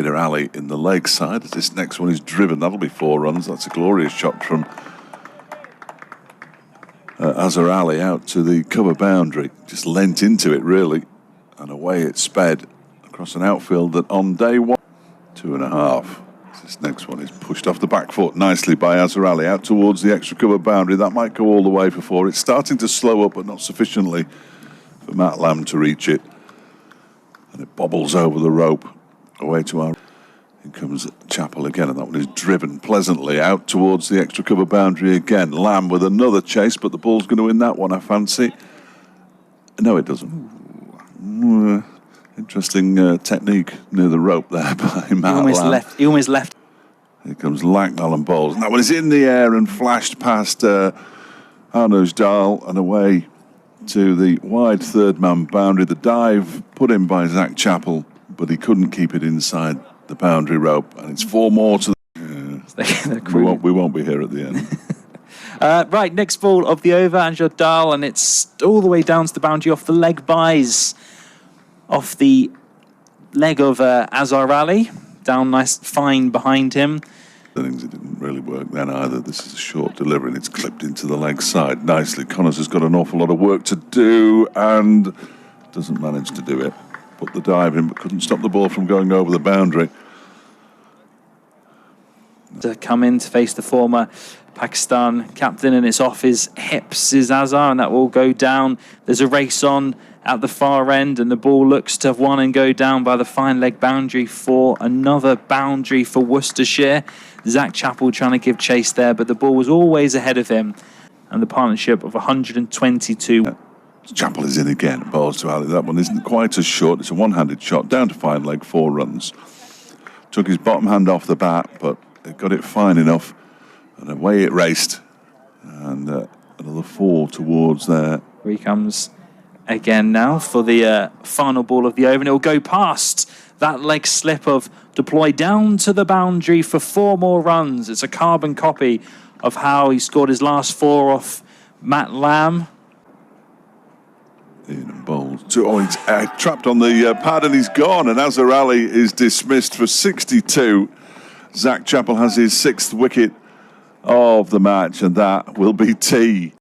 Alley in the leg side. As this next one is driven, that'll be 4 runs. That's a glorious shot from Azhar out to the cover boundary. Just leant into it really, and away it sped across an outfield that on day 1, 2.5. This next one is pushed off the back foot nicely by Azhar out towards the extra cover boundary. That might go all the way for 4. It's starting to slow up, but not sufficiently for Matt Lamb to reach it. And it bobbles over the rope away to our... Here comes Chappell again, and that one is driven pleasantly out towards the extra cover boundary again. Lamb with another chase, but the ball's going to win that one, I fancy. No, it doesn't. Interesting technique near the rope there by Matt Lamb. He almost left. Here comes Lacknell and bowls. And that one is in the air and flashed past Azhar and away to the wide third-man boundary. The dive put in by Zach Chappell, but he couldn't keep it inside the boundary rope, and it's 4 more to the... we won't be here at the end. Right, next ball of the over, Azhar, and it's all the way down to the boundary off the leg buys. Off the leg of Azhar Ali, down nice, fine behind him. Innings, it didn't really work then either. This is a short delivery, and it's clipped into the leg side nicely. Connors has got an awful lot of work to do, and doesn't manage to do it. Put the dive in, but couldn't stop the ball from going over the boundary. To come in to face the former Pakistan captain, and it's off his hips is Azhar, and that will go down. There's a race on at the far end, and the ball looks to have won and go down by the fine leg boundary for another boundary for Worcestershire. Zach Chappell trying to give chase there, but the ball was always ahead of him, and the partnership of 122. Chappell is in again, bowls to Ali. That one isn't quite as short. It's a one-handed shot down to fine leg, 4 runs. Took his bottom hand off the bat, but it got it fine enough, and away it raced. And another 4 towards there. Here he comes again now for the final ball of the over, and it will go past that leg slip of deploy down to the boundary for 4 more runs. It's a carbon copy of how he scored his last 4 off Matt Lamb. In and bowls. He's trapped on the pad, and he's gone, and Azhar Ali is dismissed for 62. Zach Chappell has his 6th wicket of the match, and that will be tea.